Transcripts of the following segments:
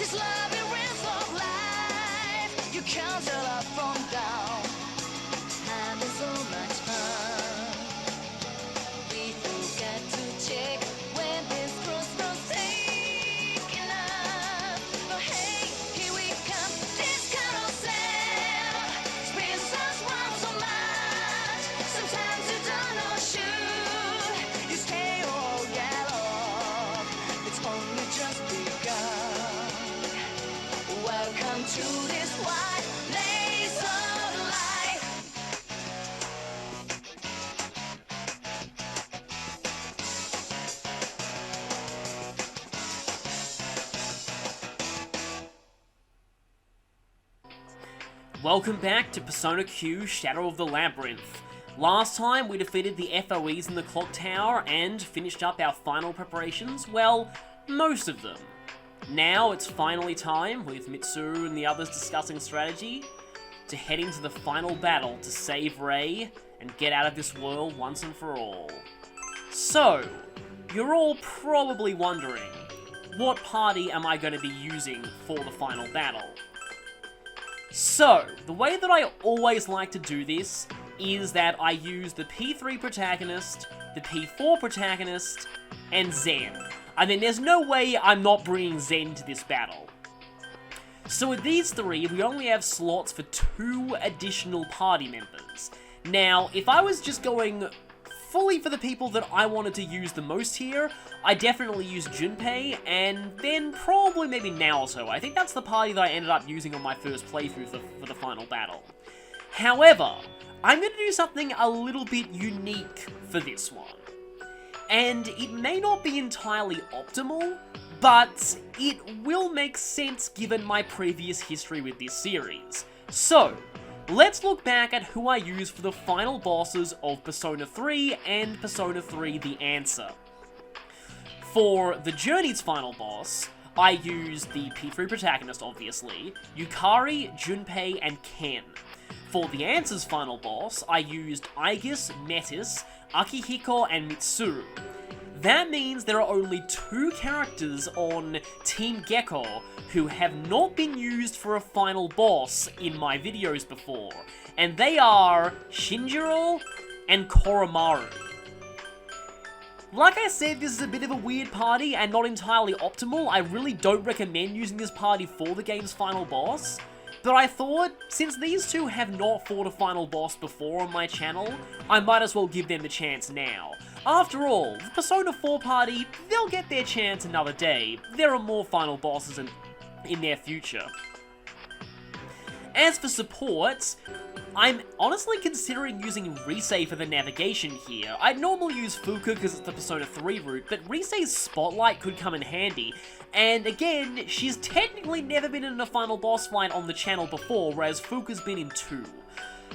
These labyrinths of life, you can't tell up from down. Time is so much fun. We forget to check when this crossroads taking up. But hey, here we come, this kind of sound spins us round so much. Sometimes you don't know should you stay or get off. It's only just begun. Welcome to this wide lace of light. Welcome back to Persona Q Shadow of the Labyrinth. Last time we defeated the FOEs in the clock tower and finished up our final preparations, well, most of them. Now it's finally time, with Mitsuru and the others discussing strategy, to head into the final battle to save Rei and get out of this world once and for all. So, you're all probably wondering, what party am I going to be using for the final battle? So, the way that I always like to do this is that I use the P3 protagonist, the P4 protagonist, and Zen. I mean, there's no way I'm not bringing Zen to this battle. So with these three, we only have slots for 2 additional party members. Now, if I was just going fully for the people that I wanted to use the most here, I definitely use Junpei, and then probably maybe Naoto. I think that's the party that I ended up using on my first playthrough for the final battle. However, I'm going to do something a little bit unique for this one. And it may not be entirely optimal, but it will make sense given my previous history with this series. So, let's look back at who I used for the final bosses of Persona 3 and Persona 3 The Answer. For the Journey's final boss, I used the P3 protagonist, obviously, Yukari, Junpei, and Ken. For The Answer's final boss, I used Aegis, Metis, Akihiko, and Mitsuru. That means there are only 2 characters on Team Gecko who have not been used for a final boss in my videos before, and they are Shinjiro and Koromaru. Like I said, this is a bit of a weird party and not entirely optimal. I really don't recommend using this party for the game's final boss, but I thought, since these 2 have not fought a final boss before on my channel, I might as well give them the chance now. After all, the Persona 4 party, they'll get their chance another day. There are more final bosses in their future. As for support, I'm honestly considering using Risei for the navigation here. I'd normally use Fuka because it's the Persona 3 route, but Risei's Spotlight could come in handy. And again, she's technically never been in a final boss fight on the channel before, whereas Fuka's been in 2.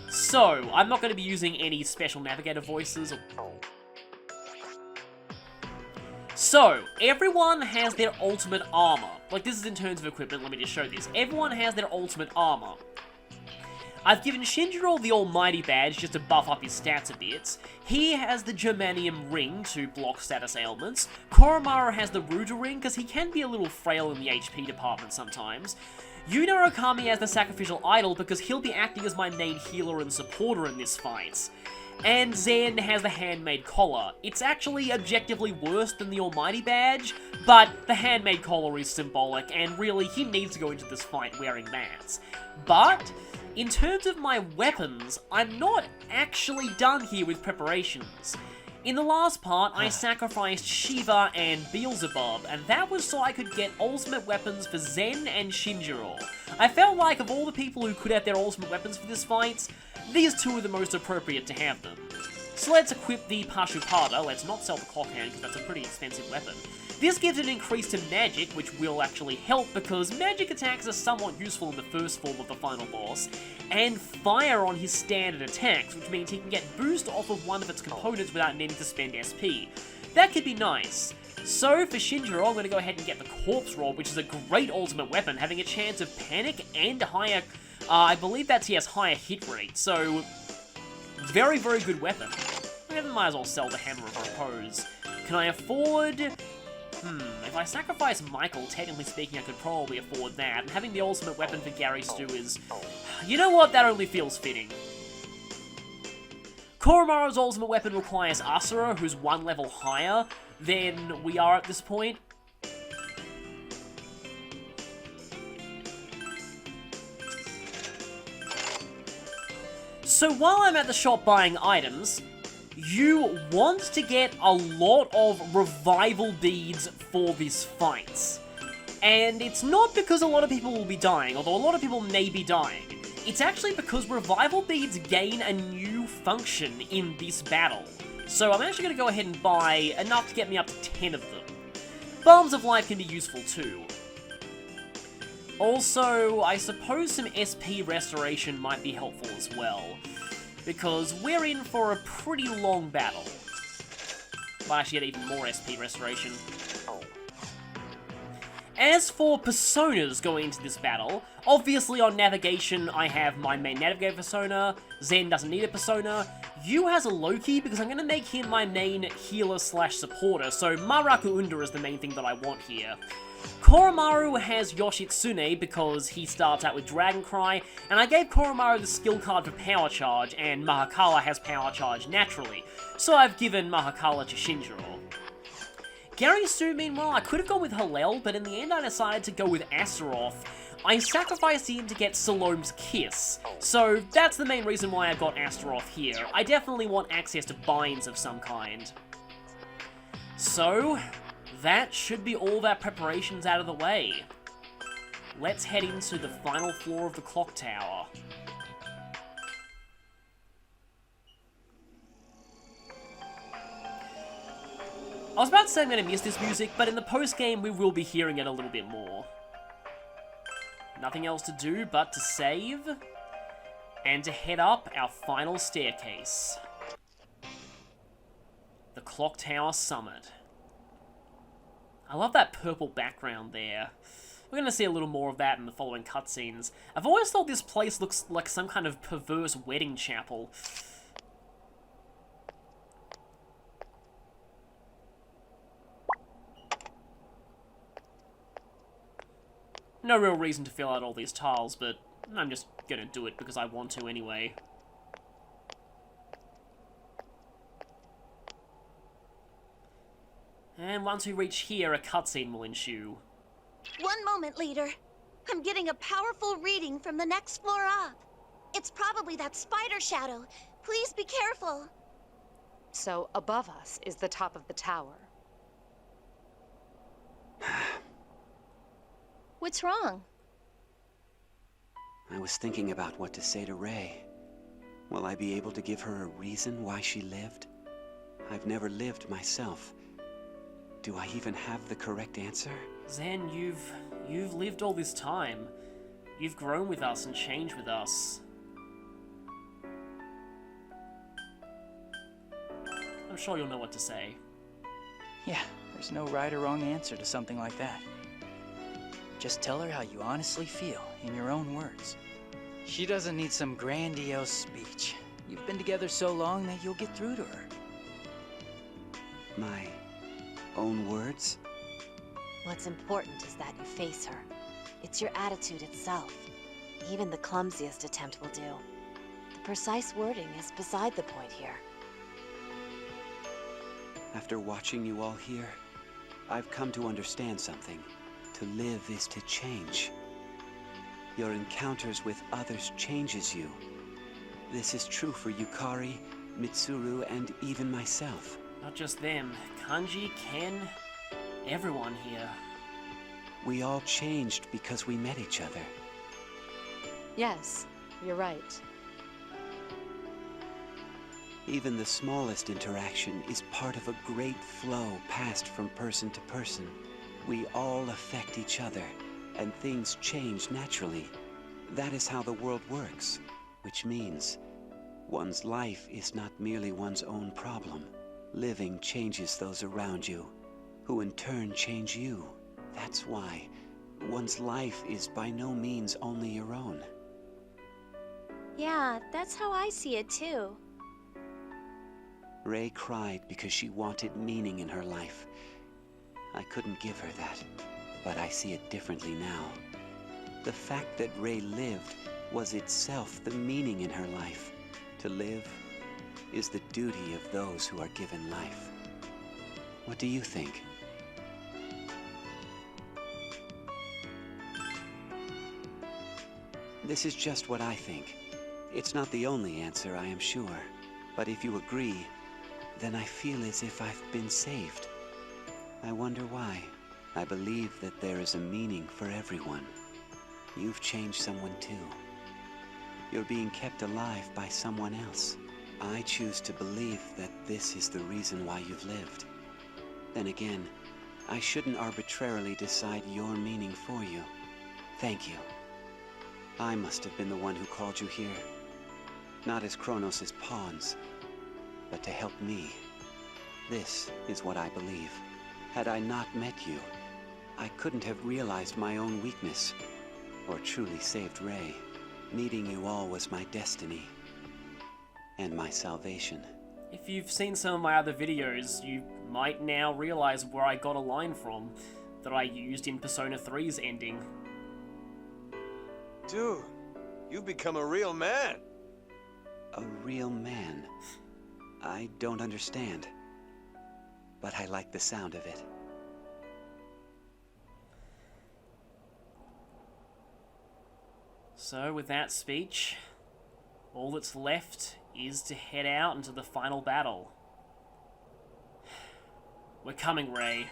So, I'm not going to be using any special navigator voices. So, everyone has their ultimate armor. Like, this is in terms of equipment, let me just show this. Everyone has their ultimate armor. I've given Shinjiro the Almighty badge just to buff up his stats a bit. He has the Germanium ring to block status ailments. Koromaru has the Ruda ring because he can be a little frail in the HP department sometimes. Yuna Okami has the Sacrificial Idol because he'll be acting as my main healer and supporter in this fight. And Zen has the Handmade Collar. It's actually objectively worse than the Almighty badge, but the Handmade Collar is symbolic, and really, he needs to go into this fight wearing that. But, in terms of my weapons, I'm not actually done here with preparations. In the last part, I sacrificed Shiva and Beelzebub, and that was so I could get ultimate weapons for Zen and Shinjiro. I felt like of all the people who could have their ultimate weapons for this fight, these 2 are the most appropriate to have them. So let's equip the Pashupada. Let's not sell the Clockhand because that's a pretty expensive weapon. This gives an increase to magic, which will actually help because magic attacks are somewhat useful in the first form of the final boss, and fire on his standard attacks, which means he can get boost off of one of its components without needing to spend SP. That could be nice. So for Shinjiro, I'm going to go ahead and get the Corpse Roll, which is a great ultimate weapon, having a chance of panic and higher, I believe that's, he has higher hit rate, so very, very good weapon. I might as well sell the Hammer of Repose. Can I afford If I sacrifice Michael, technically speaking, I could probably afford that. And having the ultimate weapon for Gary Stu is... You know what? That only feels fitting. Koromaru's ultimate weapon requires Asura, who's one level higher than we are at this point. So while I'm at the shop buying items, you want to get a lot of revival beads for this fight. And it's not because a lot of people will be dying, although a lot of people may be dying. It's actually because revival beads gain a new function in this battle. So I'm actually going to go ahead and buy enough to get me up to 10 of them. Balms of Life can be useful too. Also, I suppose some SP restoration might be helpful as well, because we're in for a pretty long battle. Might actually get even more SP restoration. As for personas going into this battle, obviously on navigation I have my main navigator persona, Zen doesn't need a persona, Yu has a Loki because I'm going to make him my main healer slash supporter, so Maraku Unda is the main thing that I want here. Koromaru has Yoshitsune because he starts out with Dragon Cry, and I gave Koromaru the skill card for Power Charge, and Mahakala has Power Charge naturally, so I've given Mahakala to Shinjiro. Gary Stu, meanwhile, I could have gone with Hallel, but in the end I decided to go with Astaroth. I sacrificed him to get Salome's Kiss, so that's the main reason why I've got Astaroth here. I definitely want access to binds of some kind. So, that should be all of our preparations out of the way. Let's head into the final floor of the clock tower. I was about to say I'm going to miss this music, but in the post-game we will be hearing it a little bit more. Nothing else to do but to save, and to head up our final staircase. The Clock Tower Summit. I love that purple background there. We're going to see a little more of that in the following cutscenes. I've always thought this place looks like some kind of perverse wedding chapel. No real reason to fill out all these tiles, but I'm just gonna do it because I want to anyway. And once we reach here, a cutscene will ensue. One moment, leader. I'm getting a powerful reading from the next floor up. It's probably that spider shadow. Please be careful. So above us is the top of the tower. What's wrong? I was thinking about what to say to Ray. Will I be able to give her a reason why she lived? I've never lived myself. Do I even have the correct answer? Zen, you've lived all this time. You've grown with us and changed with us. I'm sure you'll know what to say. Yeah, there's no right or wrong answer to something like that. Just tell her how you honestly feel, in your own words. She doesn't need some grandiose speech. You've been together so long that you'll get through to her. My own words? What's important is that you face her. It's your attitude itself. Even the clumsiest attempt will do. The precise wording is beside the point here. After watching you all here, I've come to understand something. To live is to change. Your encounters with others changes you. This is true for Yukari, Mitsuru, and even myself. Not just them. Kanji, Ken, everyone here. We all changed because we met each other. Yes, you're right. Even the smallest interaction is part of a great flow passed from person to person. We all affect each other, and things change naturally. That is how the world works, which means one's life is not merely one's own problem. Living changes those around you, who in turn change you. That's why one's life is by no means only your own. Yeah, that's how I see it too. Ray cried because she wanted meaning in her life. I couldn't give her that, but I see it differently now. The fact that Ray lived was itself the meaning in her life. To live is the duty of those who are given life. What do you think? This is just what I think. It's not the only answer, I am sure. But if you agree, then I feel as if I've been saved. I wonder why. I believe that there is a meaning for everyone. You've changed someone too. You're being kept alive by someone else. I choose to believe that this is the reason why you've lived. Then again, I shouldn't arbitrarily decide your meaning for you. Thank you. I must have been the one who called you here. Not as Chronos' pawns, but to help me. This is what I believe. Had I not met you, I couldn't have realized my own weakness, or truly saved Ray. Meeting you all was my destiny, and my salvation. If you've seen some of my other videos, you might now realize where I got a line from that I used in Persona 3's ending. Dude, you've become a real man. A real man? I don't understand, but I like the sound of it. So, with that speech, all that's left is to head out into the final battle. We're coming, Ray.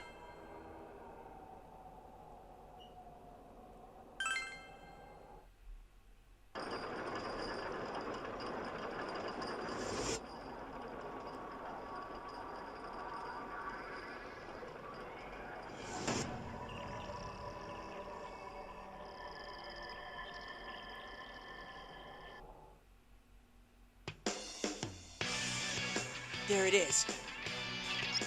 There it is.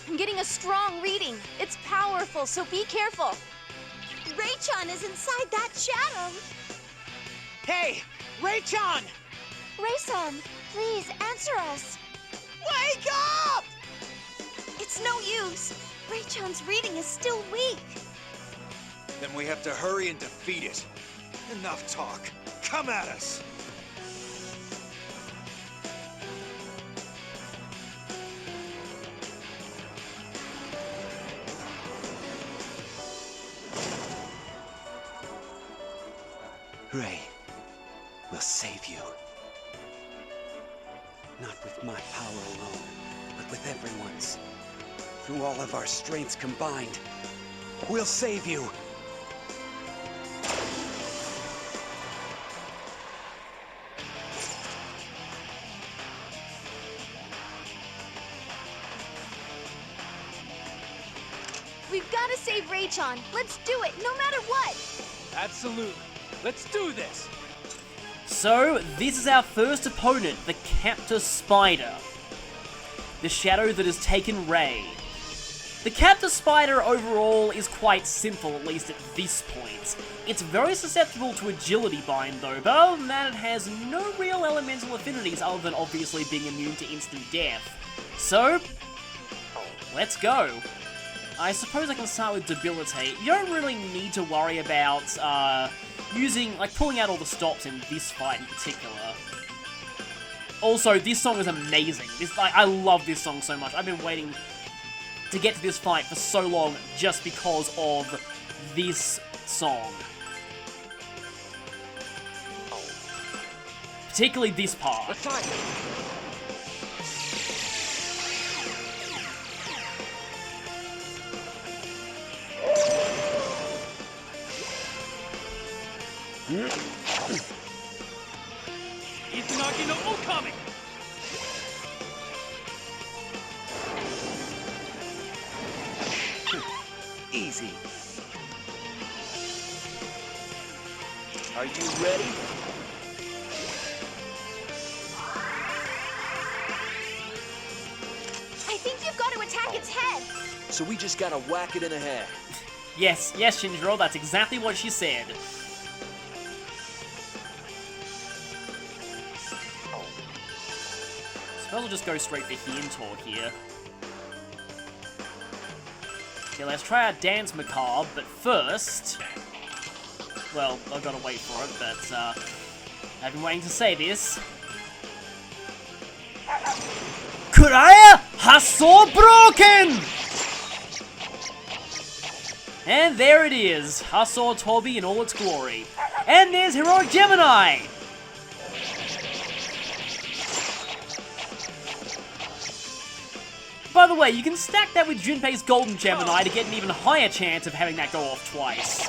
I'm getting a strong reading. It's powerful, so be careful. Ray-chan is inside that shadow. Hey! Ray-chan! Ray-san, please answer us. Wake up! It's no use. Ray-chan's reading is still weak. Then we have to hurry and defeat it. Enough talk. Come at us. Ray will save you. Not with my power alone, but with everyone's. Through all of our strengths combined, we'll save you. We've got to save Ray-chan. Let's do it, no matter what. Absolutely. Let's do this! So, this is our first opponent, the Captor Spider. The shadow that has taken Ray. The Captor Spider overall is quite simple, at least at this point. It's very susceptible to agility bind though, but other than that it has no real elemental affinities other than obviously being immune to instant death. So, let's go. I suppose I can start with Debilitate. You don't really need to worry about, pulling out all the stops in this fight in particular. Also, this song is amazing. I love this song so much. I've been waiting to get to this fight for so long just because of this song. Particularly this part. Let's fight! Izanagi no Okami! Easy. Are you ready? I think you've got to attack its head. So we just gotta whack it in the head. Yes, Shinjiro, that's exactly what she said. Suppose I'll just go straight for Hien Talk here. Okay, let's try out Dance Macabre, but first... Well, I've got to wait for it, but I've been waiting to say this. Kuraya Hasso Broken! And there it is, Hasso Tobi in all its glory. And there's Heroic Gemini! By the way, you can stack that with Junpei's Golden Gemini to get an even higher chance of having that go off twice.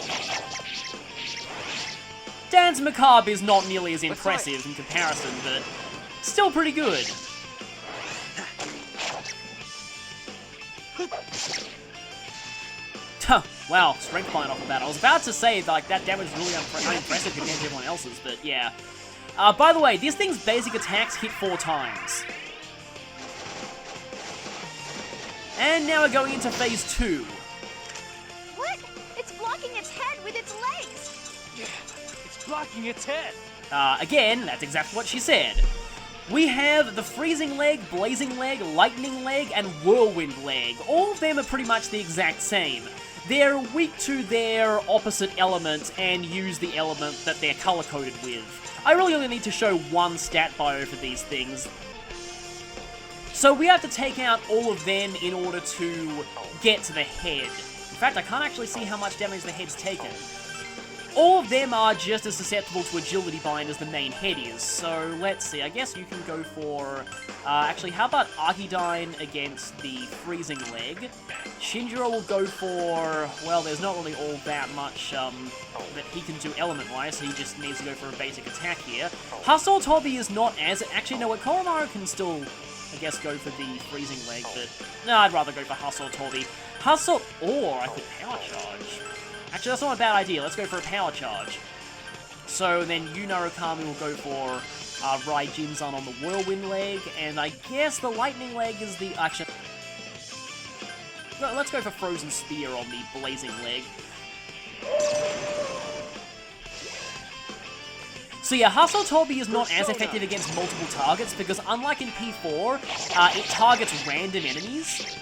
Dance Macabre is not nearly as impressive in comparison, but still pretty good. Wow, strength flying off of that. I was about to say, like, that damage is really unimpressive compared to everyone else's, but yeah. By the way, this thing's basic attacks hit 4 times. And now we're going into phase 2. What? It's blocking its head with its legs! Yeah, it's blocking its head. Again, that's exactly what she said. We have the Freezing Leg, Blazing Leg, Lightning Leg, and Whirlwind Leg. All of them are pretty much the exact same. They're weak to their opposite element and use the element that they're color-coded with. I really only need to show one stat bio for these things. So we have to take out all of them in order to get to the head. In fact, I can't actually see how much damage the head's taken. All of them are just as susceptible to agility bind as the main head is, so let's see, I guess you can go for... actually, how about Archidyne against the Freezing Leg? Shinjiro will go for... well, there's not really all that much that he can do element-wise, so he just needs to go for a basic attack here. Hasso Tobi is not as... actually, no, Koromaru can still, I guess, go for the Freezing Leg, but... no, I'd rather go for Hasso Tobi. Hasso... or I could Power Charge. Actually, that's not a bad idea. Let's go for a Power Charge. So then Yu Narukami will go for Raijinzan on the Whirlwind Leg, and I guess the Lightning Leg is the... actually... let's go for Frozen Spear on the Blazing Leg. So yeah, Hasso Tobi is not as effective against multiple targets, because unlike in P4, it targets random enemies.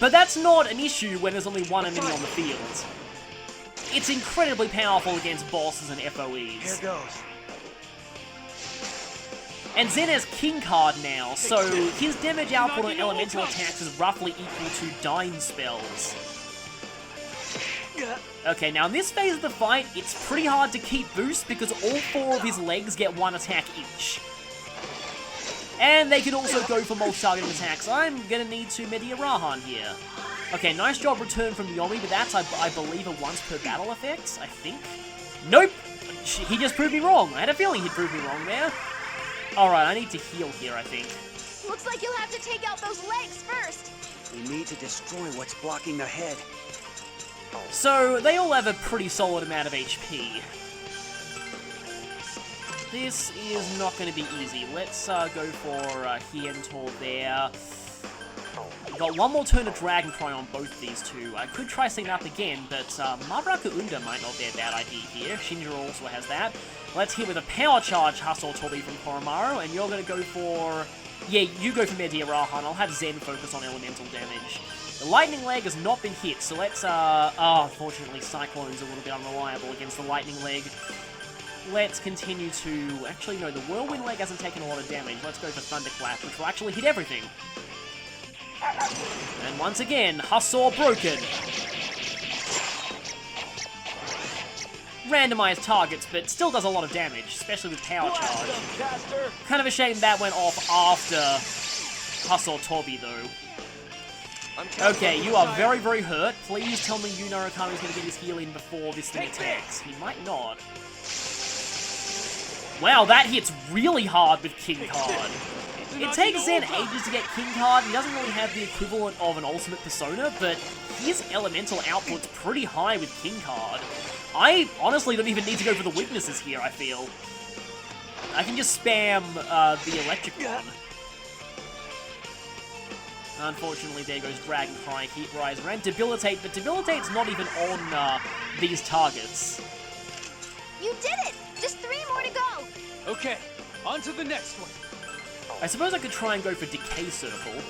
But that's not an issue when there's only one enemy on the field. It's incredibly powerful against bosses and FOEs. Here goes. And Zen has King card now, so his damage output on elemental attacks is roughly equal to Dyne spells. Okay, now in this phase of the fight, it's pretty hard to keep boost because all 4 of his legs get 1 attack each. And they can also go for multi-targeting attacks. I'm gonna need to Media Rahan here. Okay, nice job return from Yomi, but that's, I believe, a once per battle effect, I think? Nope! He just proved me wrong. I had a feeling he'd prove me wrong there. Alright, I need to heal here, I think. Looks like you'll have to take out those legs first. We need to destroy what's blocking the head. So, they all have a pretty solid amount of HP. This is not going to be easy. Let's go for Hientor there. Got one more turn of Dragon Cry on both these two. I could try setting up again, but Mabaraka Unda might not be a bad idea here. Shinjiro also has that. Let's hit with a Power Charge Hasso Tobi from Koromaru, and you're going to go for... yeah, you go for Media Rahan. I'll have Zen focus on elemental damage. The Lightning Leg has not been hit, so let's... unfortunately, Cyclone's a little bit unreliable against the Lightning Leg. Let's continue to... actually, no, the Whirlwind Leg hasn't taken a lot of damage. Let's go for Thunderclap, which will actually hit everything. And once again, Hasso broken. Randomized targets, but still does a lot of damage, especially with Power Charge. Kind of a shame that went off after Hasso Tobi, though. Okay, you are very, very hurt. Please tell me Yu Narukami is going to get his heal in before this thing attacks. He might not. Wow, that hits really hard with King Card. It takes Zen ages to get King Card. He doesn't really have the equivalent of an ultimate persona, but his elemental output's pretty high with King Card. I honestly don't even need to go for the weaknesses here, I feel. I can just spam the electric one. Unfortunately, there goes Dragon Cry, Heat Rise, and Debilitate, but Debilitate's not even on these targets. You did it! Just 3 more to go! Okay, on to the next one. I suppose I could try and go for Decay Circle.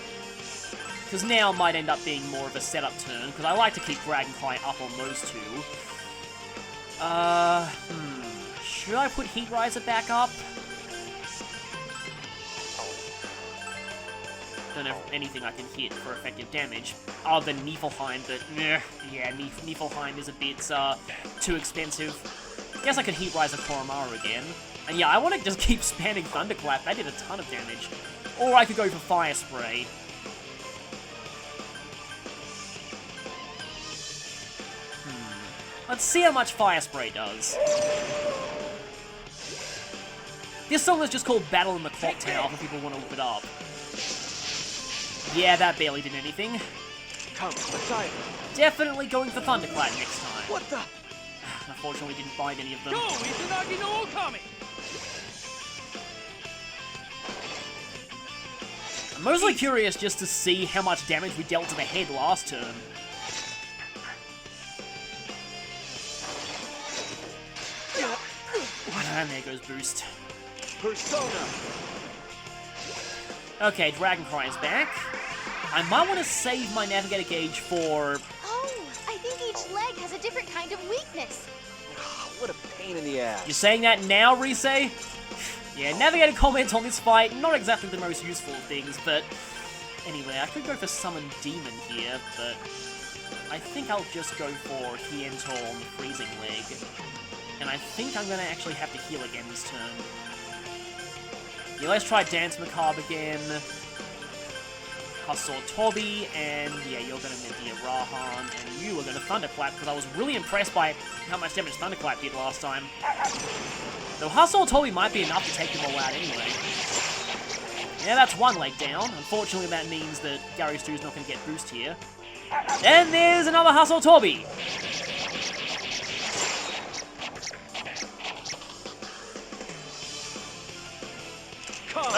because now might end up being more of a setup turn, because I like to keep Dragon Cry up on those two. Should I put Heat Riser back up? Don't have anything I can hit for effective damage, other than Niflheim, but yeah, Niflheim is a bit too expensive. Guess I could Heat Riser Koromaru again. And yeah, I want to just keep spamming Thunderclap, that did a ton of damage. Or I could go for Fire Spray. Let's see how much Fire Spray does. This song is just called Battle in the Clock Tower if people want to look it up. Yeah, that barely did anything. Come, Messiah. Definitely going for Thunderclap next time. What the? Unfortunately, didn't find any of them. Go, Izanagi no Okami! I'm mostly curious just to see how much damage we dealt to the head last turn. And there goes Boost. Persona. Okay, Dragon Cry is back. I might want to save my Navigator Gauge for... Oh, I think each leg has a different kind of weakness. What a pain in the ass. You're saying that now, Rise? Yeah, Navigator comments on this fight, not exactly the most useful of things, but... Anyway, I could go for Summon Demon here, but... I think I'll just go for Hiento on the Freezing Leg. And I think I'm going to actually have to heal again this turn. Yeah, let's try Dance Macabre again. Hustle Toby, and yeah, you're going to Medea Rahan, and you are going to Thunderclap, because I was really impressed by how much damage Thunderclap did last time. Though Hustle Toby might be enough to take them all out anyway. Yeah, that's one leg down. Unfortunately, that means that Gary Stu's not going to get boost here. And there's another Hustle Toby!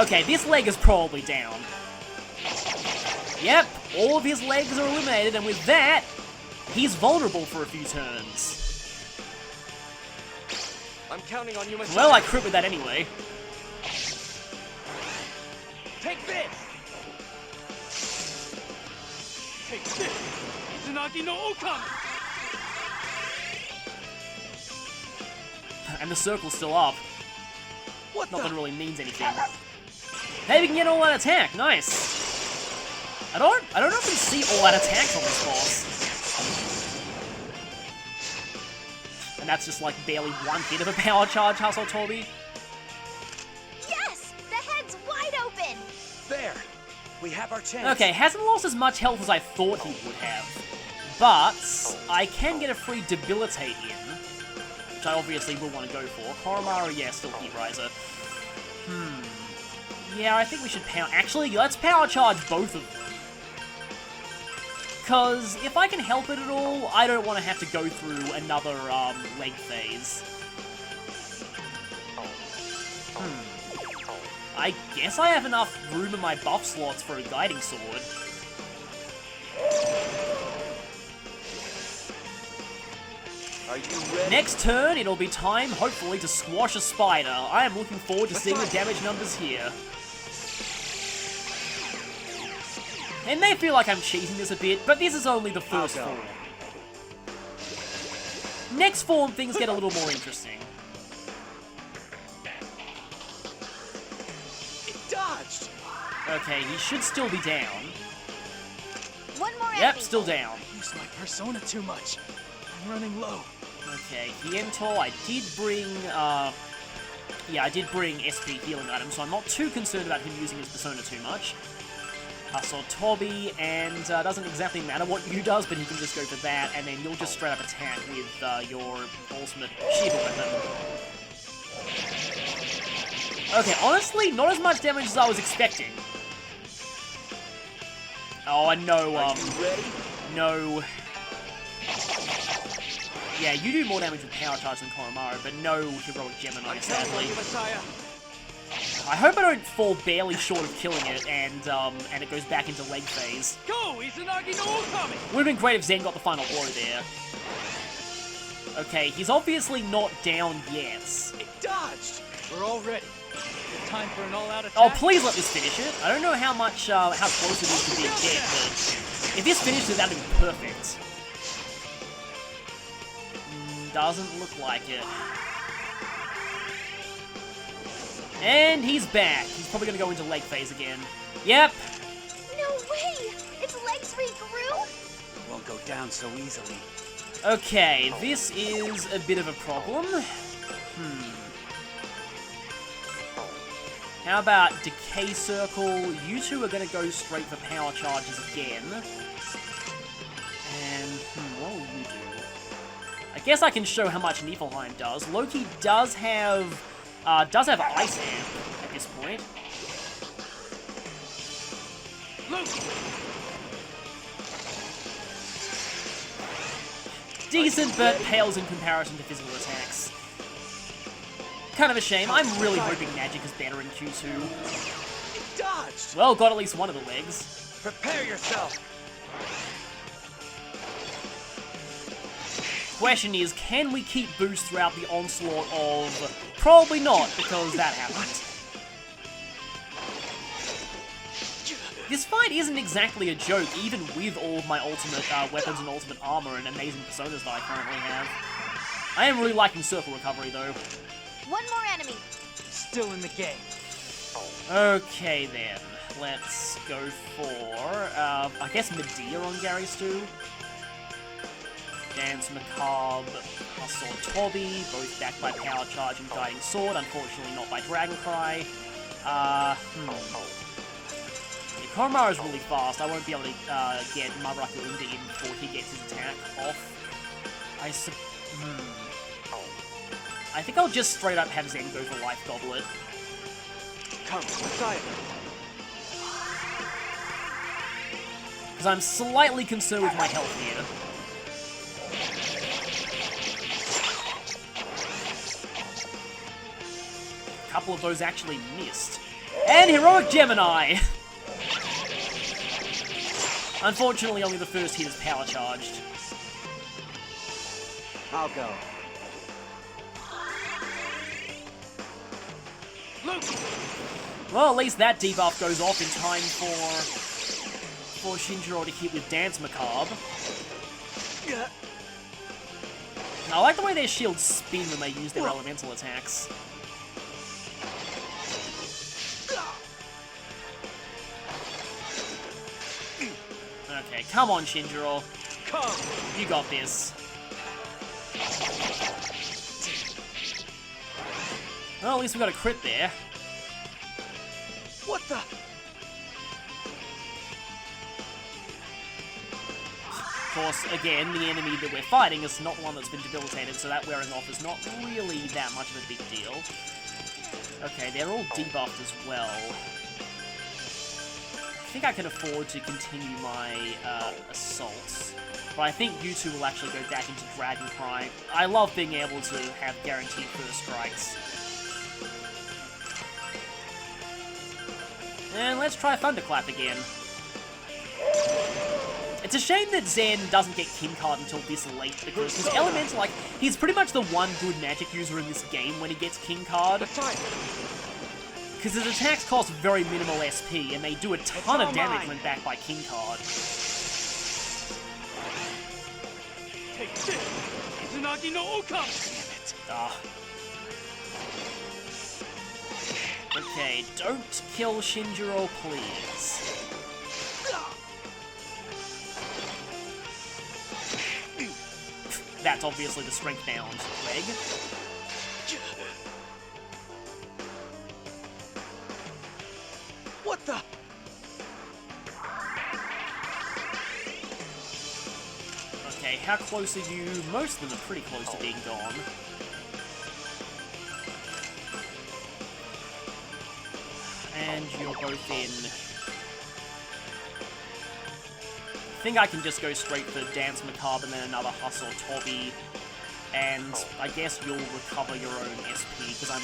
Okay, this leg is probably down. Yep, all of his legs are eliminated, and with that, he's vulnerable for a few turns. I'm counting on you, Messiah. Well, I crit with that anyway. Take this! Take this! Izanagi no Okami! And the circle's still up. What Not the? that it really means anything. Hey, we can get all-out attack, nice! I don't often see all-out attacks on this boss. And that's just like barely one hit of a power charge, Hustle Toby. Yes! The head's wide open! There. We have our chance. Okay, hasn't lost as much health as I thought he would have. But I can get a free Debilitate in, which I obviously will want to go for. Koromaru, yeah, still Heat Riser. Yeah, I think we should power... Actually, let's power charge both of them. Because if I can help it at all, I don't want to have to go through another leg phase. I guess I have enough room in my buff slots for a Guiding Sword. Are you ready? Next turn, it'll be time, hopefully, to squash a spider. I am looking forward to seeing the damage numbers here. It may feel like I'm cheating this a bit, but this is only the first form. Next form, things get a little more interesting. It dodged. Okay, he should still be down. One more Yep, enemy. still down. Use my persona too much. I'm running low. Okay, Hiento, I did bring, yeah, I did bring SP healing items, so I'm not too concerned about him using his persona too much. Hustle Toby, and doesn't exactly matter what you does, but he can just go for that, and then you'll just straight up attack with your ultimate Shiva weapon. Okay, honestly, not as much damage as I was expecting. Oh, and no, Are you ready? no... Yeah, you do more damage with Power Charge than Koromaru, but no Heroic Gemini, I'm counting on sadly. you, Messiah. I hope I don't fall barely short of killing it, and it goes back into leg phase. Go, Izanagi no Okami! Would've been great if Zen got the final blow there. Okay, he's obviously not down yet. It dodged. We're all ready. Time for an all-out attack. Oh, please let this finish it. I don't know how much, how close it is to being dead, but if this finishes it, that'd be perfect. Doesn't look like it. And he's back. He's probably gonna go into leg phase again. Yep. No way! Its legs regrew? Won't go down so easily. Okay, this is a bit of a problem. How about Decay Circle? You two are gonna go straight for power charges again. And, what will you do? I guess I can show how much Niflheim does. Loki does have Ice Amp at this point. Decent, but pales in comparison to physical attacks. Kind of a shame. I'm really hoping magic is better in Q2. It dodged! Well, got at least one of the legs. Prepare yourself! Question is, can we keep boost throughout the onslaught of... Probably not, because that happened. This fight isn't exactly a joke, even with all of my ultimate weapons and ultimate armor and amazing personas that I currently have. I am really liking Circle Recovery, though. One more enemy. Still in the game. Okay, then. Let's go for, I guess Medea on Gary Stu. Dance Macabre, Hustle Toby, both backed by Power Charge and Guiding Sword, unfortunately not by Dragon Cry. Yeah, Koromara is really fast. I won't be able to get Mavaraku Inda in before he gets his attack off. I think I'll just straight up have Zen go for Life Goblet. Come, Messiah! Because I'm slightly concerned with my health here. A couple of those actually missed. And Heroic Gemini! Unfortunately, only the first hit is power charged. I'll go. Well, at least that debuff goes off in time for Shinjiro to hit with Dance Macabre. I like the way their shields spin when they use their elemental attacks. Okay, come on, Shinjiro. Come! You got this. Well, at least we got a crit there. What the? Of course, again, the enemy that we're fighting is not one that's been debilitated, so that wearing off is not really that much of a big deal. Okay, they're all debuffed as well. I think I can afford to continue my assaults, but I think you two will actually go back into Dragon Cry. I love being able to have guaranteed first strikes. And let's try Thunderclap again. It's a shame that Zen doesn't get King Card until this late, because his elemental, like, he's pretty much the one good magic user in this game when he gets King Card. Because his attacks cost very minimal SP, and they do a ton of damage when backed by King Card. Take this! Izanagi no Okami! Damn it. Okay, don't kill Shinjiro, please. That's obviously the strength-bound leg. What the? Okay, how close are you? Most of them are pretty close to being gone. And you're both in. I think I can just go straight for Dance Macabre and then another Hustle Toby. And I guess you'll recover your own SP, because I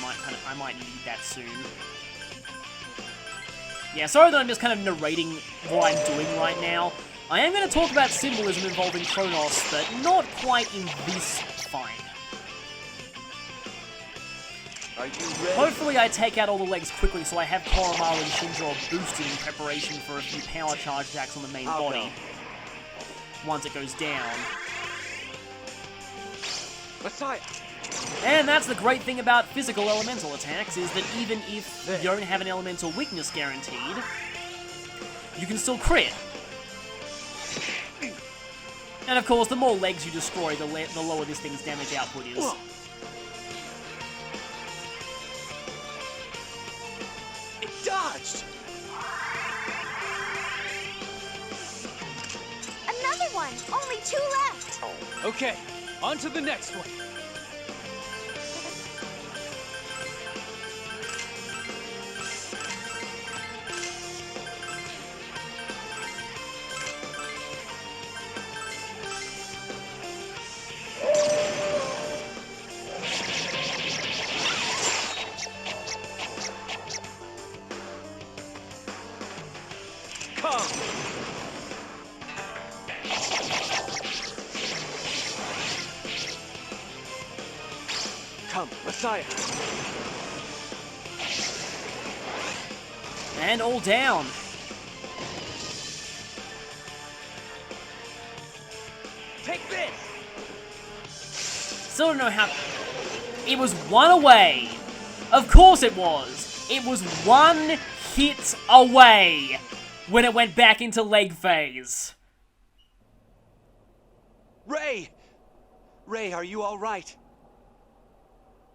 might need that soon. Yeah, sorry that I'm just kind of narrating what I'm doing right now. I am going to talk about symbolism involving Chronos, but not quite in this fight. Are you ready? Hopefully I take out all the legs quickly so I have Koromaru and Shinjo boosted in preparation for a few power charge attacks on the main I'll body. go. Once it goes down. Messiah! And that's the great thing about physical elemental attacks, is that even if you don't have an elemental weakness guaranteed, you can still crit. And of course, the more legs you destroy, the lower this thing's damage output is. It dodged! Another one! Only 2 left! Okay, on to the next one. Come! Come, Messiah! And all down. Take this! Still don't know how... It was 1 away. Of course it was. It was 1 hit away when it went back into leg phase. Ray! Ray, are you all right?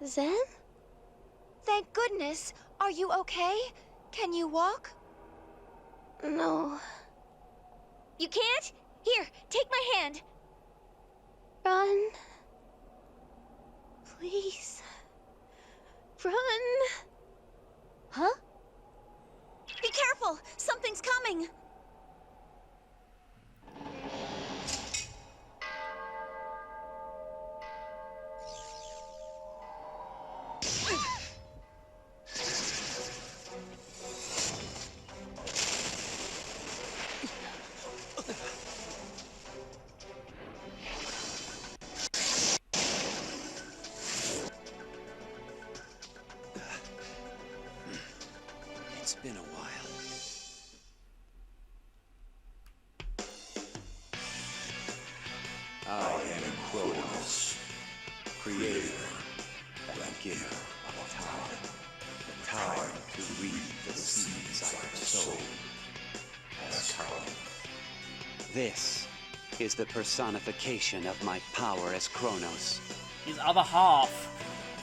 Zen? Thank goodness. Are you okay? Can you walk? No. You can't? Here, take my hand. Run. Please. Run. Huh? Be careful! Something's coming! It's been a while. I am Chronos, creator and giver of time. The time to reap the seeds I have sown has come. This is the personification of my power as Chronos. His other half.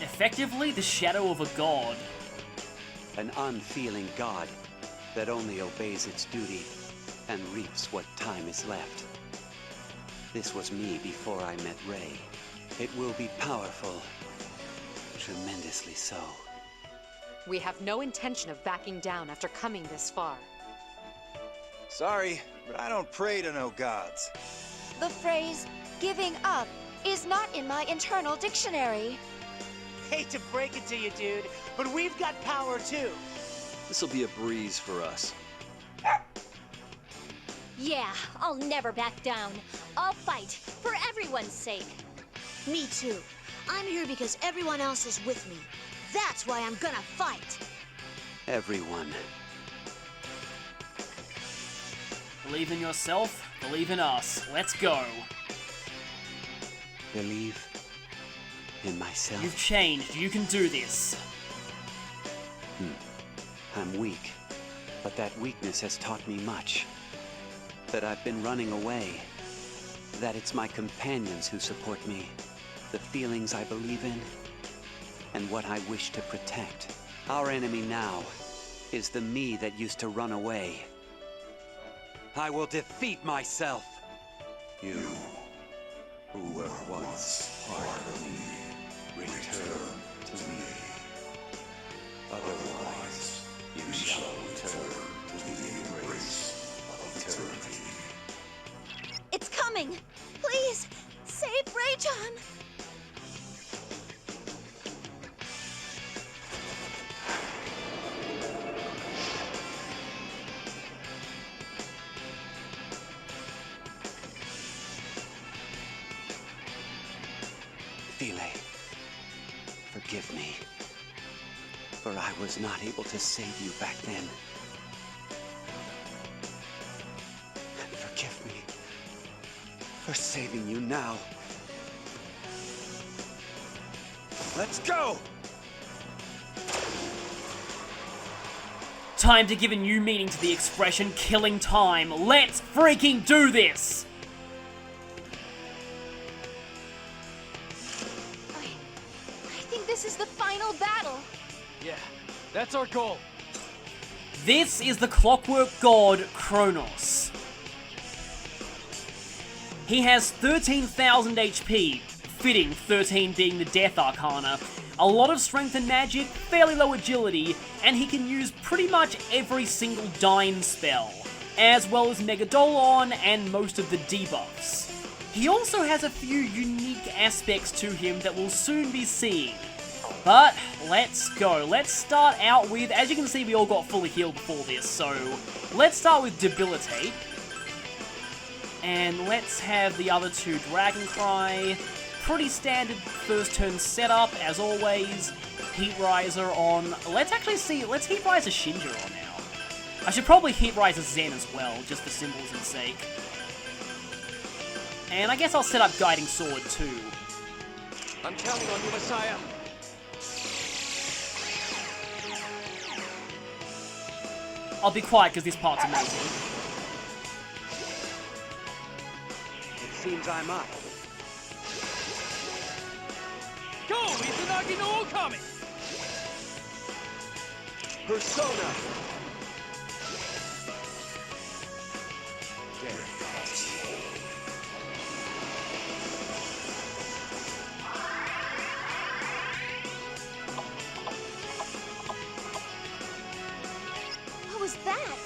Effectively the shadow of a god. An unfeeling god that only obeys its duty and reaps what time is left. This was me before I met Ray. It will be powerful. Tremendously so. We have no intention of backing down after coming this far. Sorry, but I don't pray to no gods. The phrase, giving up, is not in my internal dictionary. Hate to break it to you, dude, but we've got power too. This'll be a breeze for us. Yeah, I'll never back down. I'll fight, for everyone's sake. Me too. I'm here because everyone else is with me. That's why I'm gonna fight. Everyone. Believe in yourself, believe in us. Let's go. Believe in myself. You've changed, you can do this. I'm weak, but that weakness has taught me much. That I've been running away. That it's my companions who support me. The feelings I believe in, and what I wish to protect. Our enemy now is the me that used to run away. I will defeat myself. You, who were once part of me, return to me. Otherwise, you shall return to the embrace of eternity. It's coming! Please, save Rayton! Philae, forgive me. for I was not able to save you back then. And forgive me for saving you now. Let's go! Time to give a new meaning to the expression killing time. Let's freaking do this! I think this is the final battle. Yeah, that's our goal. This is the Clockwork god Chronos. He has 13,000 HP, fitting 13 being the Death Arcana, a lot of strength and magic, fairly low agility, and he can use pretty much every single Dyne spell, as well as Megadolon and most of the debuffs. He also has a few unique aspects to him that we'll soon be seeing. But, let's go. Let's start out with, as you can see, we all got fully healed before this, so let's start with Debilitate. And let's have the other two Dragon Cry. Pretty standard first turn setup, as always. Heat Riser on... Let's Heat Riser Shinjiro now. I should probably Heat Riser Zen as well, just for symbols' sake. And I guess I'll set up Guiding Sword too. I'm counting on you, Messiah. I'll be quiet because this part's amazing. It seems I'm up. Go, Izanagi no Okami! Persona! What was that?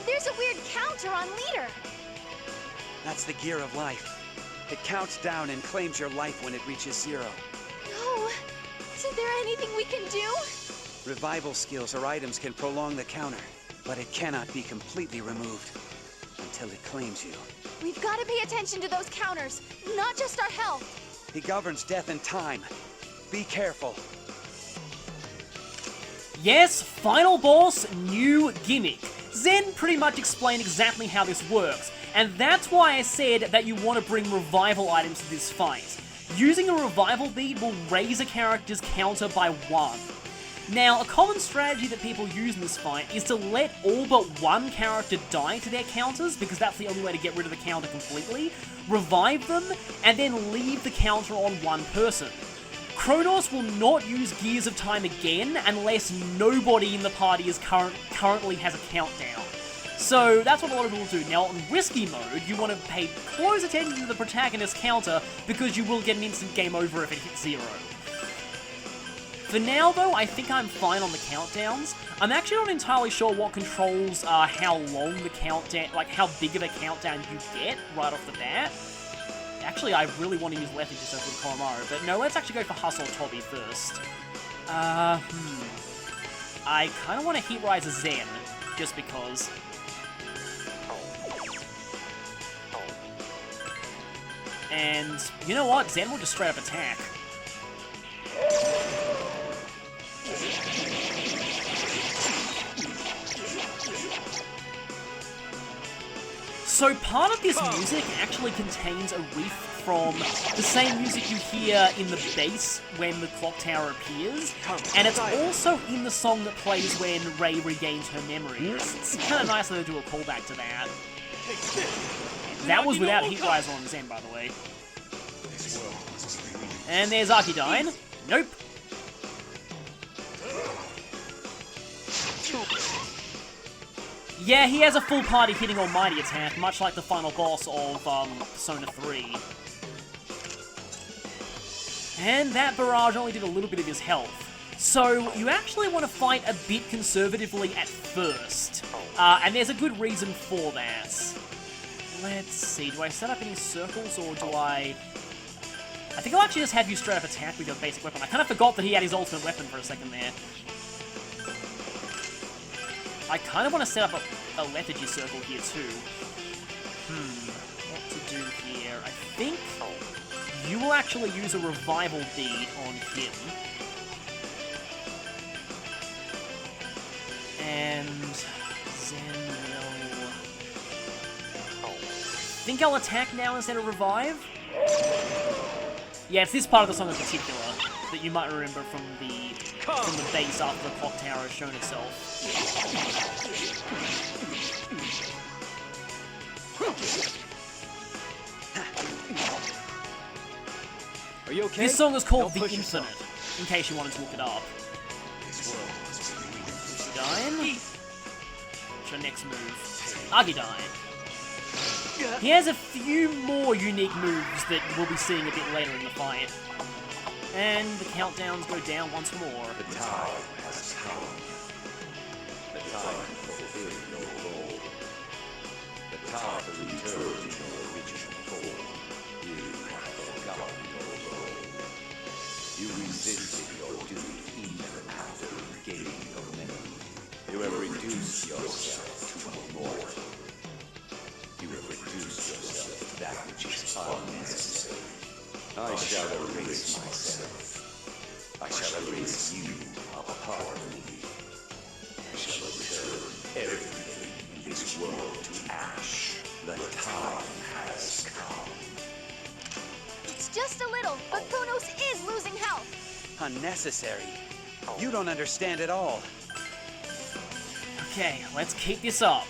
There's a weird counter on leader. That's the gear of life. It counts down and claims your life when it reaches 0. No. Is there anything we can do? Revival skills or items can prolong the counter, but it cannot be completely removed until it claims you. We've got to pay attention to those counters, not just our health. He governs death and time. Be careful. Yes, final boss, new gimmick. Zen pretty much explained exactly how this works, and that's why I said that you want to bring revival items to this fight. Using a revival bead will raise a character's counter by 1. Now, a common strategy that people use in this fight is to let all but one character die to their counters, because that's the only way to get rid of the counter completely, revive them, and then leave the counter on one person. Chronos will not use Gears of Time again unless nobody in the party is currently has a countdown. So that's what a lot of people do. Now, on Risky mode, you want to pay close attention to the protagonist's counter because you will get an instant game over if it hits 0. For now, though, I think I'm fine on the countdowns. I'm actually not entirely sure what controls how long the countdown, like how big of a countdown you get right off the bat. Actually, I really want to use Lethargy just with Koromaru, but no, let's actually go for Hustle Toby first. I kind of want to Heat Riser Zen, just because. And you know what? Zen will just straight up attack. So part of this music actually contains a riff from the same music you hear in the bass when the clock tower appears, and it's also in the song that plays when Rei regains her memories. It's kind of nice that they do a callback to that. That was without Heat Riser on Zen, by the way. And there's Archidyne. Nope. Yeah, he has a full party hitting Almighty attack, much like the final boss of Persona 3. And that barrage only did a little bit of his health. So you actually want to fight a bit conservatively at first. And there's a good reason for that. Let's see, do I set up any circles or do I think I'll actually just have you straight up attack with your basic weapon. I kind of forgot that he had his ultimate weapon for a second there. I kind of want to set up a lethargy circle here too. What to do here? I think you will actually use a revival bead on him. And Zen will... think I'll attack now instead of revive? Yeah, it's this part of the song in particular that you might remember from the base after the clock tower has shown itself. Are you okay? This song is called Don't The push Infinite, yourself. in case you wanted to look it up. Dying. What's your next move? Argidyne. He has a few more unique moves that we'll be seeing a bit later in the fight. And the countdowns go down once more. The time has come. The time to fulfill your role. The time to return to your original form. You have forgotten your role. You resisted your duty even after regaining your memory. You have reduced yourself to a mortal. You have reduced yourself to that which is unnecessary. I shall erase myself. I shall erase you of a part of me. I shall return everything in this world to ash. The time has come. It's just a little, but Chronos is losing health. Unnecessary. You don't understand at all. Okay, let's keep this up.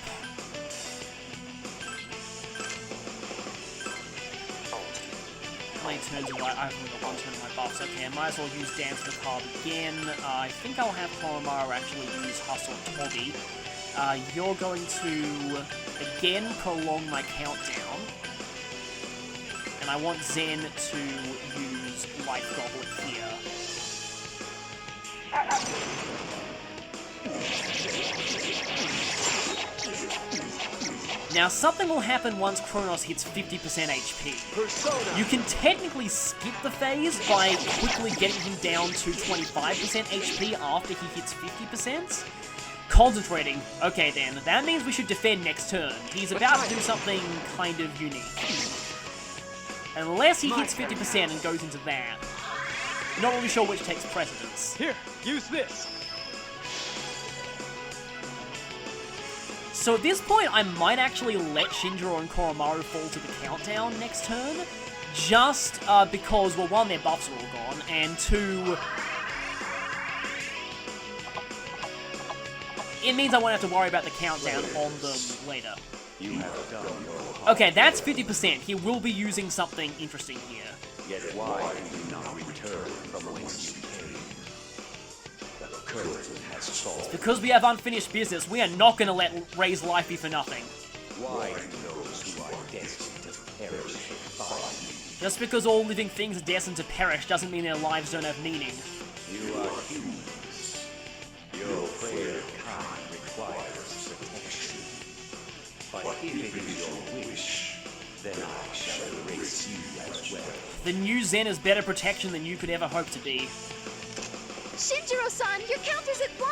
How many turns do I've only got one turn in my buffs. Okay, I might as well use Dance the Card again. I think I'll have Koromaru actually use Hustle Toby. You're going to, again, prolong my countdown. And I want Zen to use Life Goblet here. Now, something will happen once Chronos hits 50% HP. You can technically skip the phase by quickly getting him down to 25% HP after he hits 50%. Concentrating. Okay then, that means we should defend next turn. He's about to do something kind of unique. Unless he hits 50% and goes into that. Not really sure which takes precedence. Here, use this. So at this point, I might actually let Shinjiro and Koromaru fall to the countdown next turn, just because, well, one, their buffs are all gone, and two, it means I won't have to worry about the countdown on them later. You have done your part. Okay, that's 50%. He will be using something interesting here. Yet why do you not return from whence you came? The curtain has fallen. Because we have unfinished business, we are not going to let Ray's life be for nothing. Why do those who are destined to perish find you? Just because all living things are destined to perish doesn't mean their lives don't have meaning. You are humans. Your frail kind requires protection. But if it is your wish, then I shall erase you as well. The new Zen is better protection than you could ever hope to be. Shinjiro-san, your count is at 1!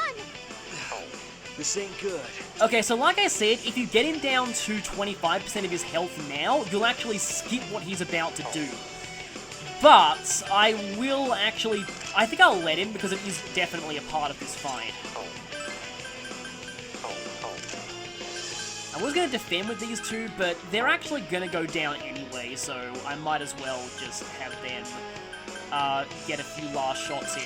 This ain't good. Okay, so like I said, if you get him down to 25% of his health now, you'll actually skip what he's about to do. But I will actually... I think I'll let him because it is definitely a part of this fight. I was going to defend with these two, but they're actually going to go down anyway, so I might as well just have them get a few last shots in.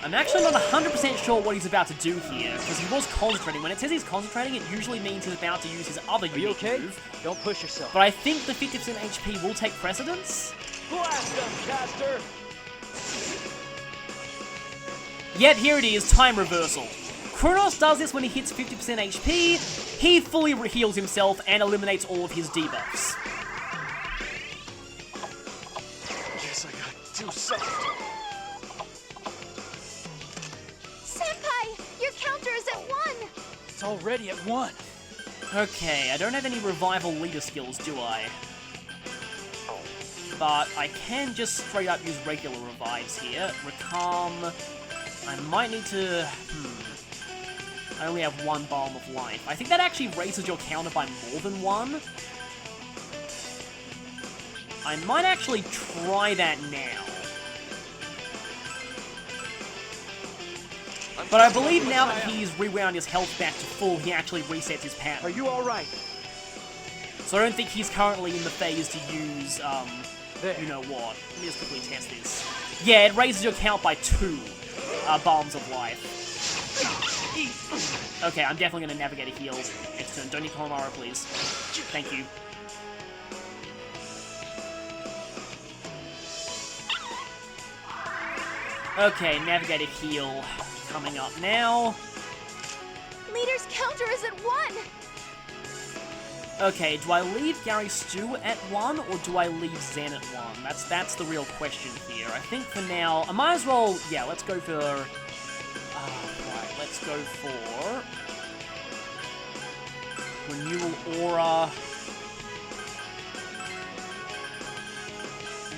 I'm actually not 100% sure what he's about to do here, because he was concentrating. When it says he's concentrating, it usually means he's about to use his other unique move. Don't push yourself. But I think the 50% HP will take precedence. Blast him, caster! Yep, here it is, time reversal. Chronos does this when he hits 50% HP, he fully heals himself and eliminates all of his debuffs. Guess I got too soft. Senpai, your counter is at 1! It's already at 1. Okay, I don't have any revival leader skills, do I? but I can just straight up use regular revives here. Recalm. I might need to... I only have one Balm of Life. I think that actually raises your counter by more than one. I might actually try that now. But I believe now that he's rewound his health back to full, he actually resets his pattern. Are you alright? So I don't think he's currently in the phase to use, There. you know what. Let me just quickly test this. Yeah, it raises your count by 2 Balms of Life. Okay, I'm definitely going to navigate a heal next turn. Don't need Koromara, please. Thank you. Okay, navigate a heal coming up now. Leader's counter is at 1! Okay, do I leave Gary Stu at 1, or do I leave Zen at 1? That's the real question here. I think for now, I might as well, yeah, let's go for... right, let's go for... Renewal Aura.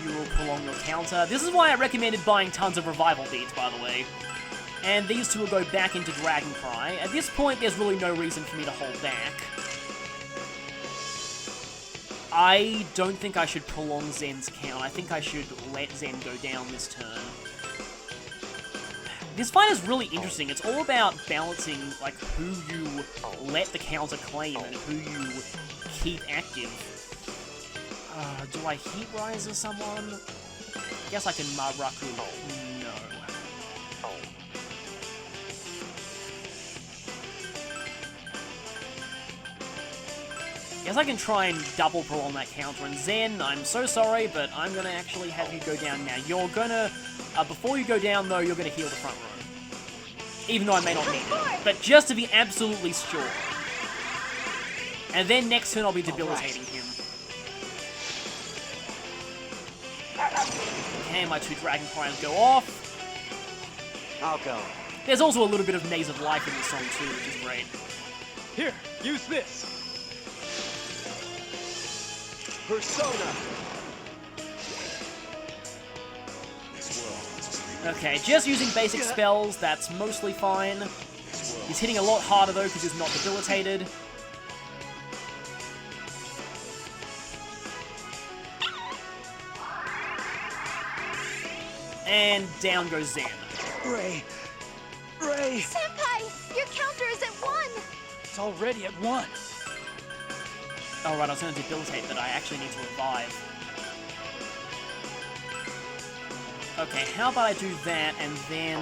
You will prolong your counter. This is why I recommended buying tons of Revival Beads, by the way. And these two will go back into Dragon Cry. At this point, there's really no reason for me to hold back. I don't think I should prolong Zen's count. I think I should let Zen go down this turn. This fight is really interesting. It's all about balancing, like, who you let the counter claim and who you keep active. Do I Heat Riser someone? I guess I can Maraku. No. Guess I can try and double prolong that counter. And Zen, I'm so sorry, but I'm gonna actually have you go down now. You're gonna, before you go down though, you're gonna heal the front row. Even though I may not need it. But just to be absolutely sure. And then next turn I'll be debilitating him. Okay, my 2 Dragon Crimes go off. I'll go. There's also a little bit of Maze of Life in this song too, which is great. Here, use this. Persona. Okay, just using basic spells, that's mostly fine. He's hitting a lot harder though because he's not debilitated. And down goes Zen. Ray. Senpai, your counter is at 1! It's already at 1. Oh right, I was going to debilitate, but I actually need to revive. Okay, how about I do that, and then...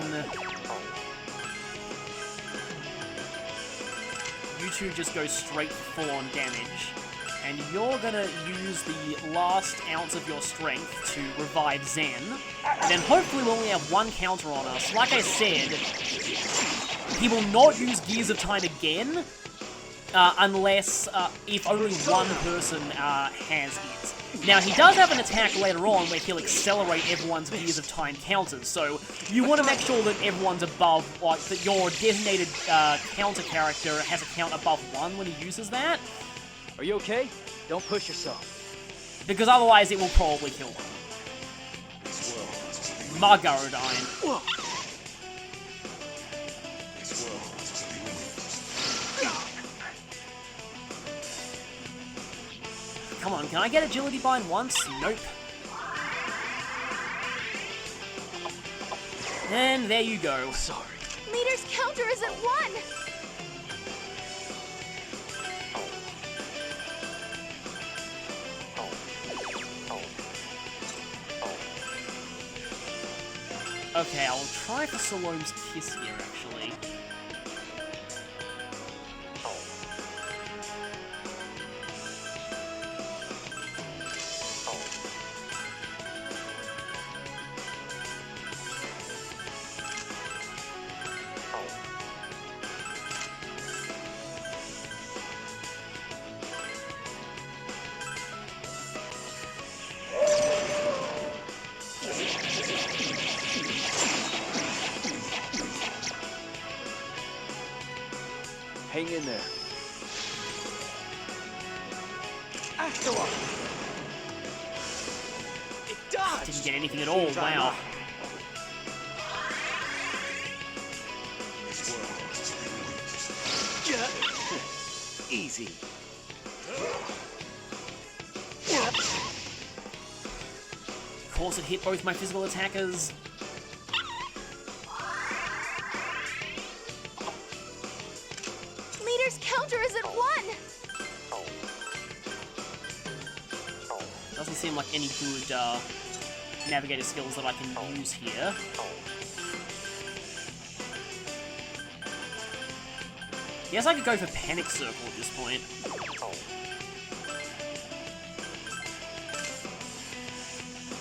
You two just go straight for full-on damage. And you're gonna use the last ounce of your strength to revive Zen. And then hopefully we'll only have 1 counter on us. Like I said, he will not use Gears of Time again, unless if only 1 person has it. Now, he does have an attack later on where he'll accelerate everyone's Gears of Time counters, so you want to make sure that everyone's above, like, that your designated counter character has a count above 1 when he uses that. Are you okay? Don't push yourself. Because otherwise it will probably kill him. Margarodine. Come on, can I get Agility Bind once? Nope. And there you go. Sorry. Leader's counter is at 1! Okay, I'll try for Salome's Kiss here, actually. Hang in there. After all. Didn't get anything at all, wow. Easy. Of course, it hit both my physical attackers. Leader's counter is at 1! Doesn't seem like any good navigator skills that I can use here. Guess I could go for Panic Circle at this point.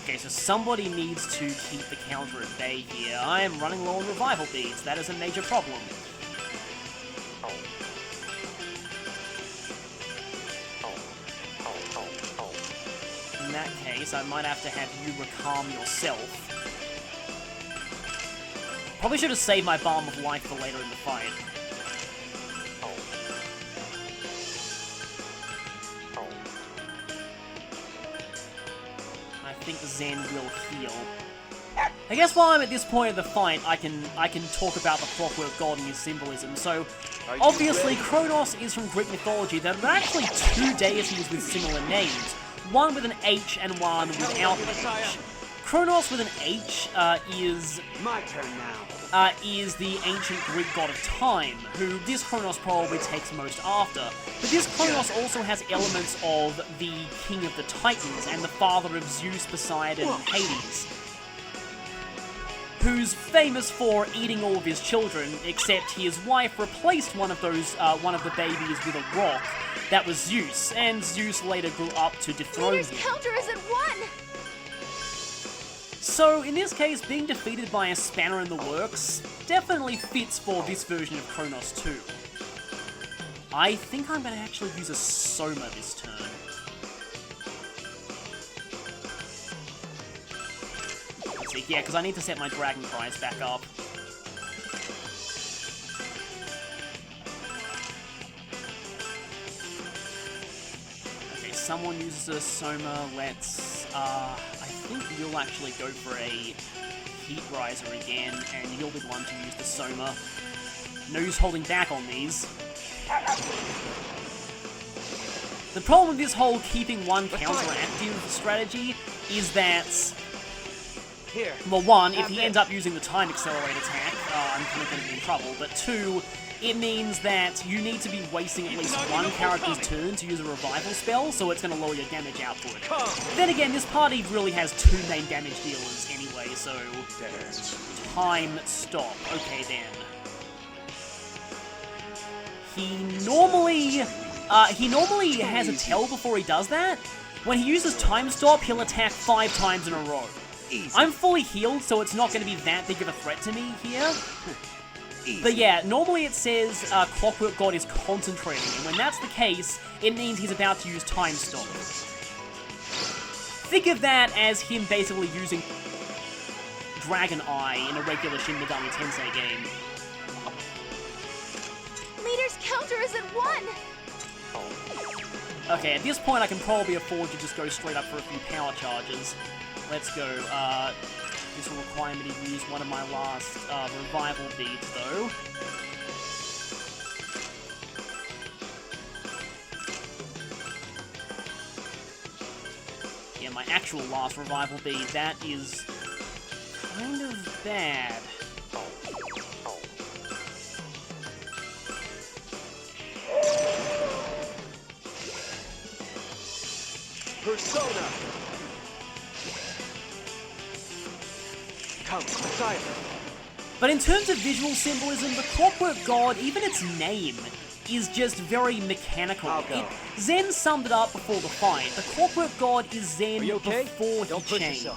Okay, so somebody needs to keep the counter at bay here. I am running low on revival beads. That is a major problem. In that case, I might have to have you recalm yourself. Probably should have saved my Balm of Life for later in the fight. I think Zen will heal. I guess while I'm at this point of the fight, I can talk about the Clockwork God and his symbolism. So, obviously, Chronos is from Greek mythology. There are actually two deities with similar names. One with an H and one without an H. Chronos with an H is... My turn now. Is the ancient Greek god of time, who this Chronos probably takes most after. But this Chronos also has elements of the king of the Titans and the father of Zeus, Poseidon, and Hades, who's famous for eating all of his children, except his wife replaced one of the babies with a rock. That was Zeus, and Zeus later grew up to dethrone Leader's him. counter is at 1! So, in this case, being defeated by a spanner in the works definitely fits for this version of Chronos 2. I think I'm going to actually use a Soma this turn. Let's see, yeah, because I need to set my Dragon Prize back up. Okay, someone uses a Soma, let's... I think you'll actually go for a Heat Riser again, and you'll be the one to use the Soma. No use holding back on these. The problem with this whole keeping one counter active strategy is that... Well, one, if he ends up using the Time Accelerate attack, I'm kind of going to be in trouble, but two, it means that you need to be wasting at least one character's turn to use a revival spell, so it's going to lower your damage output. Then again, this party really has two main damage dealers anyway, so... Time stop. Okay, then. He normally has a tell before he does that. When he uses time stop, he'll attack 5 times in a row. I'm fully healed, so it's not going to be that big of a threat to me here. But yeah, normally it says Clockwork God is concentrating, and when that's the case, it means he's about to use Time Stop. Think of that as him basically using Dragon Eye in a regular Shin Megami Tensei game. Leader's counter is at 1! Okay, at this point I can probably afford to just go straight up for a few power charges. Let's go. This will require me to use one of my last revival beads, though. Yeah, my actual last revival bead. That is kind of bad. Persona! But in terms of visual symbolism, the Clockwork God, even its name, is just very mechanical. Zen summed it up before the fight. The Clockwork God is Zen before he changed.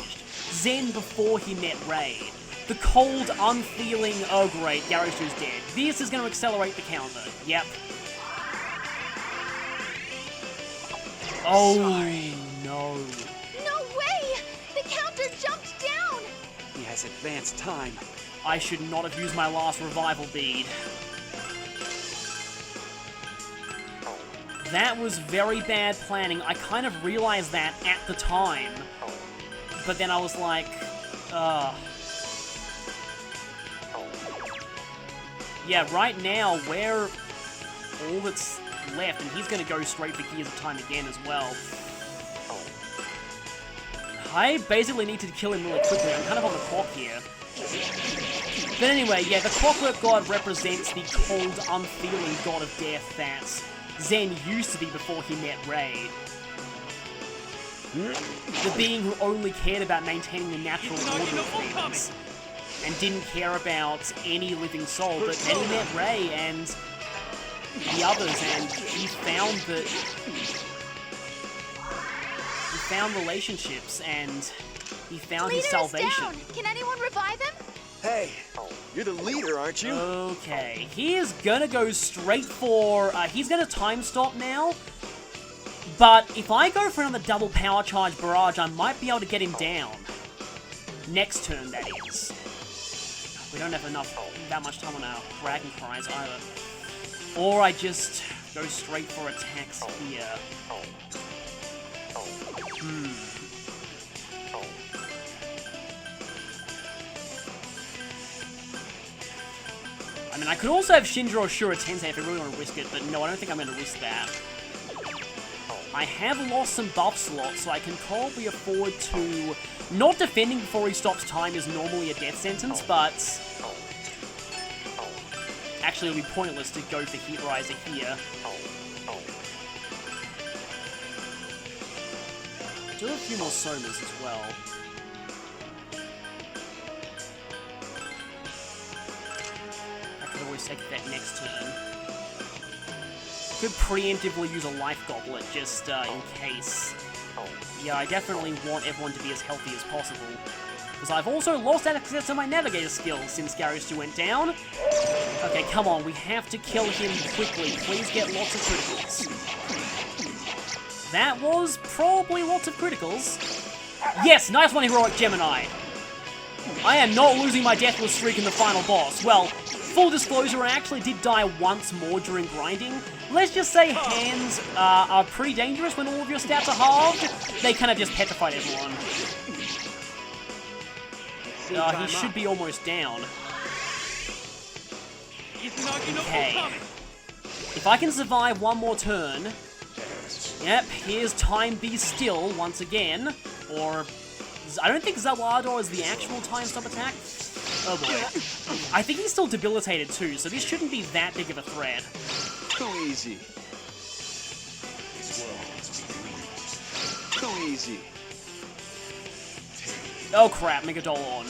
Zen before he met Ray. The cold, unfeeling, oh great, Garoshu's dead. This is going to accelerate the counter. Yep. Oh, no. No way! The counter jumped down! He has advanced time. I should not have used my last revival bead. That was very bad planning. I kind of realized that at the time. but then I was like, yeah, right now, we're all that's left, and he's going to go straight for Gears of Time again as well. I basically need to kill him really quickly. I'm kind of on the clock here. But anyway, yeah, the Clockwork God represents the cold, unfeeling god of death that Zen used to be before he met Rei. The being who only cared about maintaining the natural order of things, and didn't care about any living soul. But then he met Rei and the others, and he found that... he found relationships, and he found his salvation. Down. Can anyone revive him? Hey, you're the leader, aren't you? Okay, he is gonna go straight for... he's gonna time stop now. But if I go for another double power charge barrage, I might be able to get him down. Next turn, that is. We don't have that much time on our Dragon Cries either. Or I just go straight for attacks here. I mean, I could also have Shinja or Shura Tensei if I really want to risk it, but no, I don't think I'm going to risk that. I have lost some buff slots, so I can probably afford to... Not defending before he stops time is normally a death sentence, but... Actually, it'll be pointless to go for Heat Riser here. Do a few more Somas as well. I could always take that next turn. Could preemptively use a Life Goblet, just in case. Yeah, I definitely want everyone to be as healthy as possible. Because I've also lost access to my Navigator skill since Garry's 2 went down. Okay, come on, we have to kill him quickly. Please get lots of criticals. That was probably lots of criticals. Yes, nice one, Heroic Gemini. I am not losing my deathless streak in the final boss. Well, full disclosure, I actually did die once more during grinding. Let's just say hands are pretty dangerous when all of your stats are halved. They kind of just petrified everyone. He should be almost down. Okay. If I can survive one more turn... Yep, here's Time Be Still once again. Or... I don't think Zawado is the actual time stop attack. Oh boy. I think he's still debilitated too, so this shouldn't be that big of a threat. Too easy. Too easy. Oh crap, Megadolon.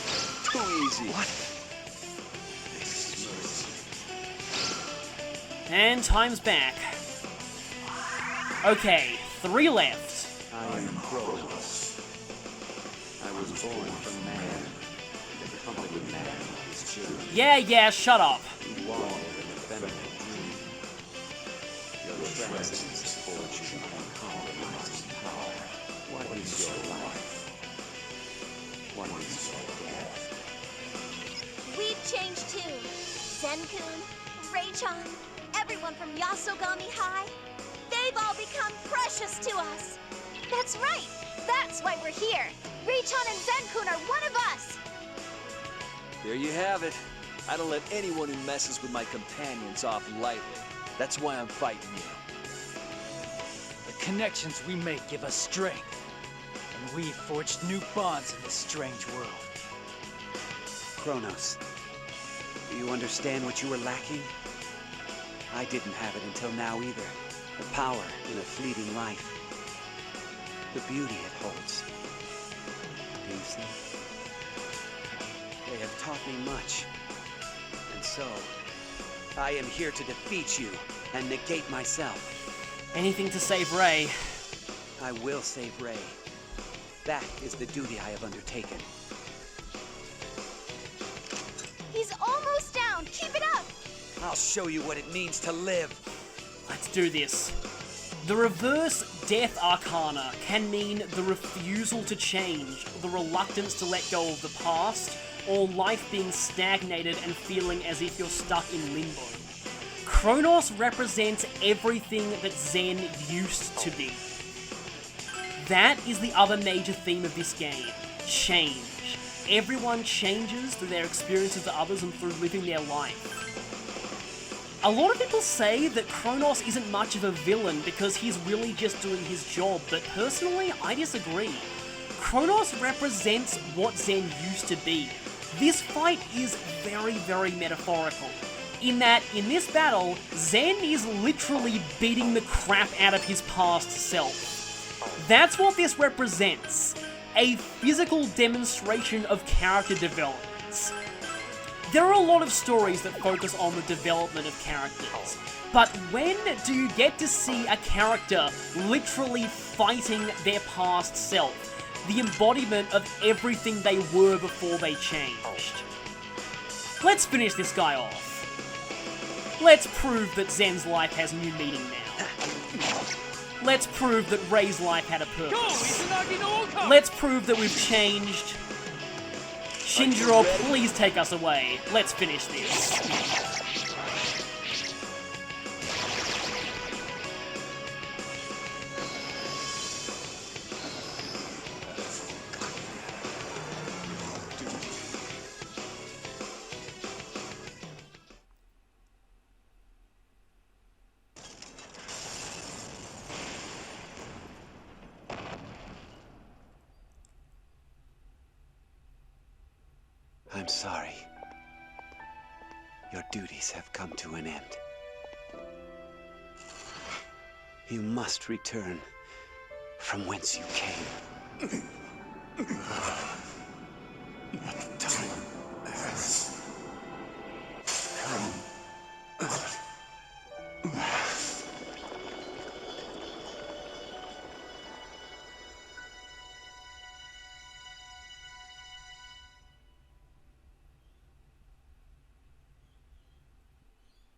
Too easy. What? And time's back. Okay, 3 left. I am Chronos. I was born from man, and accompanied man his children. Yeah, shut up. You wander in a feminine dream. Your transcendence forged you uncompromised power. What is your life? What is your death? We've changed too. Zen-kun, Rei-chan, everyone from Yasogami High. They've all become precious to us. That's right. That's why we're here. Rei-chan and Zen-kun are one of us. There you have it. I don't let anyone who messes with my companions off lightly. That's why I'm fighting you. The connections we make give us strength. And we've forged new bonds in this strange world. Chronos, do you understand what you were lacking? I didn't have it until now either. The power in a fleeting life. The beauty it holds. Do you see? They have taught me much. And so, I am here to defeat you and negate myself. Anything to save Rei. I will save Rei. That is the duty I have undertaken. He's almost down. Keep it up. I'll show you what it means to live. Let's do this. The reverse Death Arcana can mean the refusal to change, the reluctance to let go of the past, or life being stagnated and feeling as if you're stuck in limbo. Chronos represents everything that Zen used to be. That is the other major theme of this game. change. Everyone changes through their experiences to others and through living their life. A lot of people say that Chronos isn't much of a villain because he's really just doing his job, but personally, I disagree. Chronos represents what Zen used to be. This fight is very, very metaphorical, in that in this battle, Zen is literally beating the crap out of his past self. That's what this represents, a physical demonstration of character development. There are a lot of stories that focus on the development of characters, but when do you get to see a character literally fighting their past self? The embodiment of everything they were before they changed. Let's finish this guy off. Let's prove that Zen's life has new meaning now. Let's prove that Rei's life had a purpose. Let's prove that we've changed. Shinjiro, please take us away. Let's finish this. I'm sorry. Your duties have come to an end. You must return from whence you came.